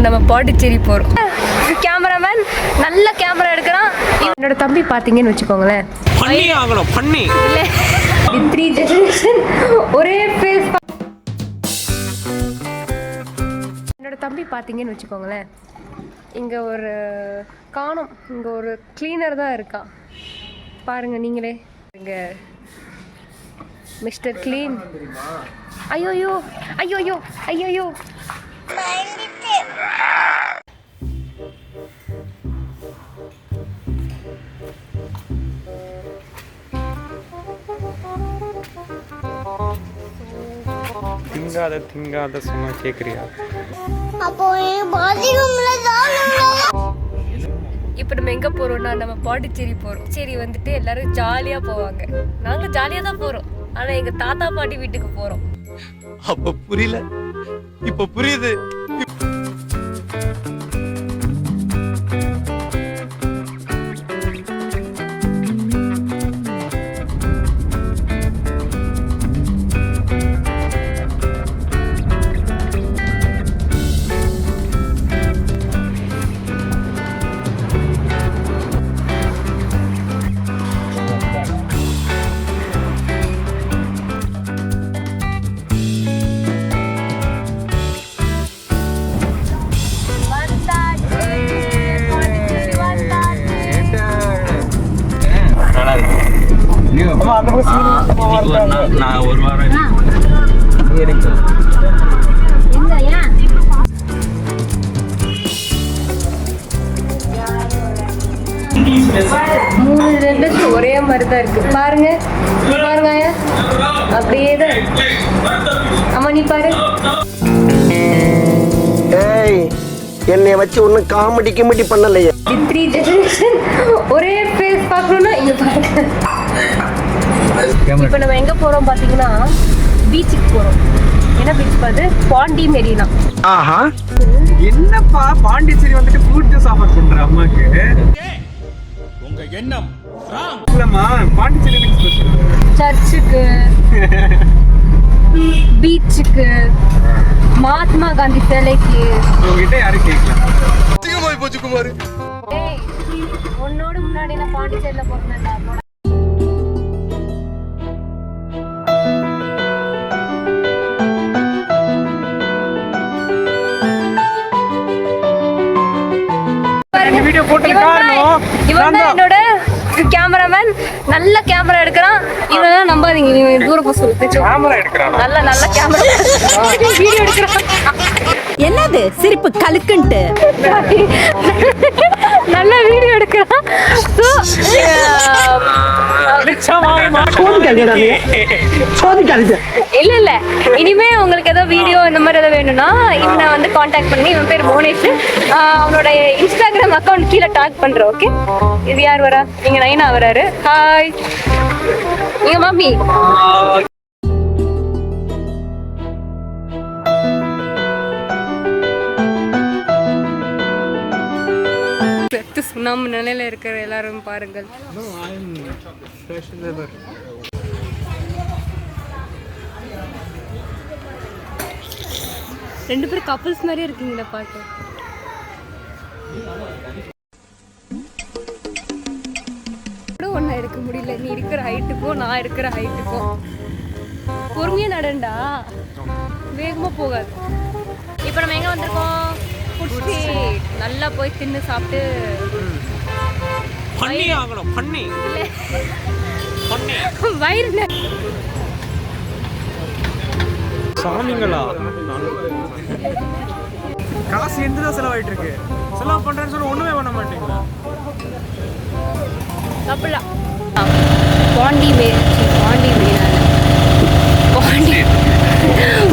நம்ம பாண்டிச்சேரி போகிறோம். கேமராமேன் நல்ல கேமரா எடுக்கிறான். என்னோட தம்பி பார்த்தீங்கன்னு வச்சுக்கோங்களேன், இல்லை 3 ஜெனரேஷன் ஒரே ஃபேஸ். என்னோட தம்பி பார்த்தீங்கன்னு வச்சுக்கோங்களேன், இங்கே ஒரு காணோம், இங்கே ஒரு கிளீனர் தான் இருக்கா பாருங்க நீங்களே. இங்கே மிஸ்டர் கிளீன். ஐயோயோ ஐயோயோ ஐயோயோ. திங்காத சும்மா கேக்குறியா? இப்போ நம்ம எங்கே போகிறோம்னா நம்ம பாண்டிச்சேரி போகிறோம். சரி வந்துட்டு எல்லாரும் ஜாலியாக போவாங்க, நாங்களும் ஜாலியாக தான் போகிறோம். ஆனால் எங்கள் தாத்தா பாட்டி வீட்டுக்கு போகிறோம். அப்ப புரியல, இப்ப புரியுது. நான் ஒரு வாரம் 3 ஒரே மாதிரி தான் இருக்கு. பாருங்க பாருங்க, அப்படியே தான் இருக்கு. அம்மா நீ பாரு. என்னைய வச்சு ஒன்னும் காமெடி கிமெடி பண்ணலையே. 3 ஜெனரேஷன் ஒரே ஃபேஸ் பார்க்கணும்னா இங்க பாருங்க. இப்போ நம்ம எங்க போறோம் பாத்தீங்கன்னா, பீச்சுக்கு போறோம். என்ன பீச் பாது? பாண்டி மெரினா. ஆஹா, என்னப்பா பாண்டிச்சேரி வந்துட்டு ஃப்ரூட் ஜூஸ் ஆஃபர் பண்ற அம்மாக்கு? உங்க எண்ணம் இல்லம்மா, பாண்டிச்சேரி ஸ்பெஷல். சர்ச்சுக்கு, பீச்சுக்கு, மகாத்மா காந்தி சிலைக்கு. உங்ககிட்ட யாரும் கேட்கலாம். அதிகமாய் போச்சு குமார். ஏய், உன்னோட முன்னாடி நான் பாண்டிச்சேரியில போறேன்டா. இவன் தான் என்னோட கேமராமேன், நல்ல கேமரா எடுக்கிறான். இவன் நம்பாதீங்க, நீ தூரம் போக சொல்லு. கேமரா எடுக்கறான், நல்ல கேமரா வீடியோ எடுக்கிறான். என்னது சிரிப்பு கலுக்குன்ட்டு? நல்ல வீடியோ எடுக்கிறான். இல்ல இனிமே உங்களுக்கு ஏதோ வீடியோ இந்த மாதிரி ஏதோ வேணும்னா இவனை வந்து காண்டாக்ட் பண்ணி. இவன் பேர் மோனேஷ். அவனோட இன்ஸ்டாகிராம் அக்கௌண்ட் கீழே டாக் பண்றேன். ஓகே, இது யார் வரா? நீங்க நைனா வராரு. ஹாய், நீங்க மாமி. சுண்ணாம்பு நிலையில இருக்கிற எல்லாரும் பாருங்கள். ரெண்டு பேரும் கப்பல்ஸ் மாதிரியே இருக்கீங்களா பாட்டு. ஒன்னா இருக்க முடியல, நீ இருக்கிற ஹைட்டுக்கும் நான் இருக்கிற ஹைட்டுக்கும். பொறுமையா நடண்டா, வேகமா போகாது. இப்ப நம்ம எங்க வந்திருக்கோம்? Food street. நல்லா போய் தின்னு சாப்பிட்டு வயிறு சாமிங்களா. காசு எந்ததான் செலவாயிட்டு இருக்கு. செலவு பண்றேன்னு சொல்லி ஒண்ணுமே பண்ண மாட்டீங்களா? சாப்பிடலாம்.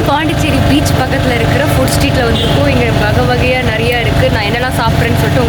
பாண்டிச்சேரி பீச் பக்கத்தில் இருக்கிற ஃபுட் ஸ்ட்ரீட்டில் வந்துருக்கோம். இங்கே வகை வகையாக நிறையா இருக்குது. நான் என்னெல்லாம் சாப்பிட்றேன்னு சொல்லிட்டு